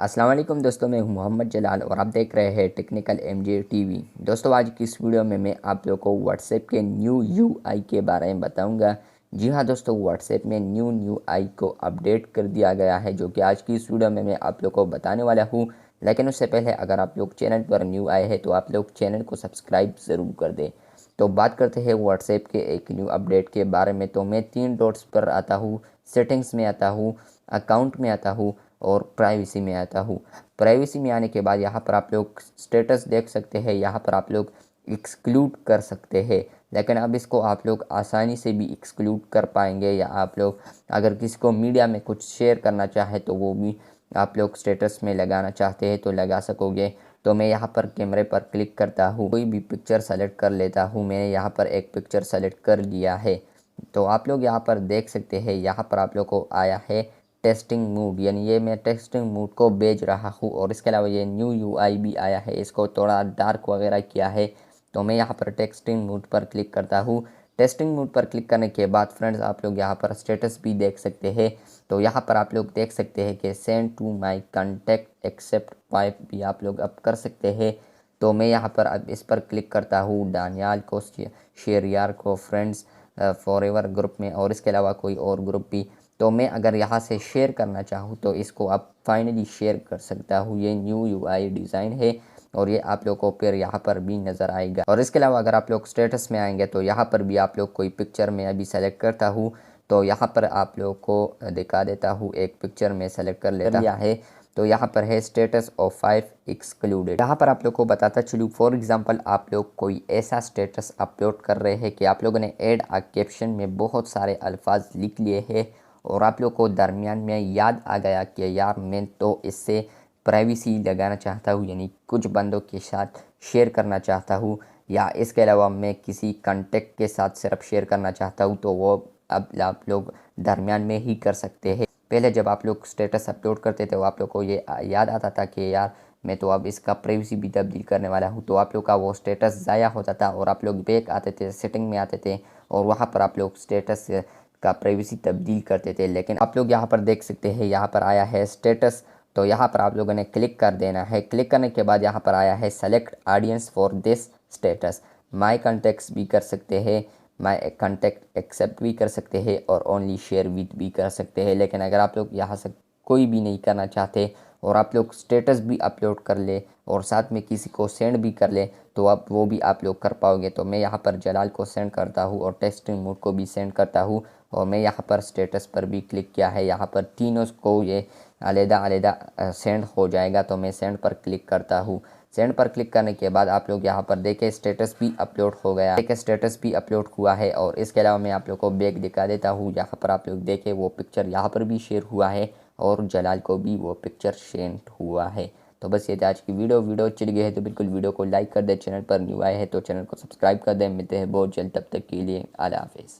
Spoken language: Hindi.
अस्सलाम वालेकुम दोस्तों, मैं हूं मोहम्मद जलाल और आप देख रहे हैं टेक्निकल एमजे टीवी। दोस्तों, आज की इस वीडियो में मैं आप लोगों को व्हाट्सएप के न्यू यूआई के बारे में बताऊंगा। जी हां दोस्तों, व्हाट्सएप में न्यू यूआई को अपडेट कर दिया गया है, जो कि आज की इस वीडियो में मैं आप लोगों को बताने वाला हूं। लेकिन उससे पहले अगर आप लोग चैनल पर न्यू आए हैं तो आप लोग चैनल को सब्सक्राइब ज़रूर कर दें। तो बात करते हैं व्हाट्सएप के एक न्यू अपडेट के बारे में। तो मैं 3 डॉट्स पर आता हूँ, सेटिंग्स में आता हूँ, अकाउंट में आता हूँ और प्राइवेसी में आता हूँ। प्राइवेसी में आने के बाद यहाँ पर आप लोग स्टेटस देख सकते हैं, यहाँ पर आप लोग एक्सक्लूड कर सकते हैं। लेकिन अब इसको आप लोग आसानी से भी एक्सक्लूड कर पाएंगे, या आप लोग अगर किसी को मीडिया में कुछ शेयर करना चाहे तो वो भी आप लोग स्टेटस में लगाना चाहते हैं तो लगा सकोगे। तो मैं यहाँ पर कैमरे पर क्लिक करता हूँ, कोई भी पिक्चर सेलेक्ट कर लेता हूँ। मैंने यहाँ पर एक पिक्चर सेलेक्ट कर लिया है। तो आप लोग यहाँ पर देख सकते हैं, यहाँ पर आप लोग को आया है टेस्टिंग मूड, यानी ये मैं टेस्टिंग मूड को भेज रहा हूँ। और इसके अलावा ये न्यू यूआई भी आया है, इसको थोड़ा डार्क वगैरह किया है। तो मैं यहाँ पर टेस्टिंग मूड पर क्लिक करता हूँ। टेस्टिंग मूड पर क्लिक करने के बाद फ्रेंड्स आप लोग यहाँ पर स्टेटस भी देख सकते हैं। तो यहाँ पर आप लोग देख सकते हैं कि send to my contact except wife भी आप लोग अब कर सकते हैं। तो मैं यहाँ पर अब इस पर क्लिक करता हूँ, दानियाल को, शेरियार को, फ्रेंड्स फॉरएवर ग्रुप में, और इसके अलावा कोई और ग्रुप भी। तो मैं अगर यहाँ से शेयर करना चाहूँ तो इसको आप फाइनली शेयर कर सकता हूँ। ये न्यू यूआई डिज़ाइन है और ये आप लोग को फिर यहाँ पर भी नज़र आएगा। और इसके अलावा अगर आप लोग स्टेटस में आएंगे तो यहाँ पर भी आप लोग कोई पिक्चर में अभी सेलेक्ट करता हूँ। तो यहाँ पर आप लोग को दिखा देता हूँ, एक पिक्चर में सेलेक्ट कर लिया है। तो यहाँ पर है स्टेटस ऑफ 5 एक्सक्लूडेड। यहाँ पर आप लोग को बताता चलूँ, फॉर एग्जांपल आप लोग कोई ऐसा स्टेटस अपलोड कर रहे हैं कि आप लोगों ने ऐड आ कैप्शन में बहुत सारे अल्फाज लिख लिए हैं और आप लोग को दरमियान में याद आ गया कि यार मैं तो इससे प्राइवेसी लगाना चाहता हूँ, यानी कुछ बंदों के साथ शेयर करना चाहता हूँ, या इसके अलावा मैं किसी कांटेक्ट के साथ सिर्फ शेयर करना चाहता हूँ, तो वो अब आप लोग दरमियान में ही कर सकते हैं। पहले जब आप लोग स्टेटस अपलोड करते थे तो आप लोग को ये याद आता था कि यार मैं तो अब इसका प्राइवेसी भी तब्दील करने वाला हूँ, तो आप लोग का वो स्टेटस ज़ाया होता था और आप लोग बैक आते थे, सेटिंग में आते थे और वहाँ पर आप लोग स्टेटस का प्राइवेसी तब्दील करते थे। लेकिन आप लोग यहाँ पर देख सकते हैं, यहाँ पर आया है स्टेटस। तो यहाँ पर आप लोगों ने क्लिक कर देना है। क्लिक करने के बाद यहाँ पर आया है select audience for this status. My contacts भी कर सकते हैं, माई कॉन्टैक्ट एक्सेप्ट भी कर सकते हैं और ओनली शेयर विथ भी कर सकते हैं। लेकिन अगर आप लोग यहाँ से कोई भी नहीं करना चाहते और आप लोग स्टेटस भी अपलोड कर ले और साथ में किसी को सेंड भी कर ले तो आप वो भी आप लोग कर पाओगे। तो मैं यहाँ पर जलाल को सेंड करता हूँ और टेस्टिंग मोड को भी सेंड करता हूँ और मैं यहाँ पर स्टेटस पर भी क्लिक किया है। यहाँ पर तीनों को ये अलग-अलग सेंड हो जाएगा। तो मैं सेंड पर क्लिक करता हूँ। सेंड पर क्लिक करने के बाद आप लोग यहाँ पर देखें स्टेटस भी अपलोड हो गया, देखिए स्टेटस भी अपलोड हुआ है। और इसके अलावा मैं आप लोग को बैक दिखा देता हूँ, यहाँ पर आप लोग देखें वो पिक्चर यहाँ पर भी शेयर हुआ है और जलाल को भी वो पिक्चर सेंड हुआ है। तो बस ये था आज की वीडियो अच्छी लगी है तो बिल्कुल वीडियो को लाइक कर दे, चैनल पर न्यू आए हैं तो चैनल को सब्सक्राइब कर दे। मिलते हैं बहुत जल्द, तब तक के लिए अल्लाह हाफिज़।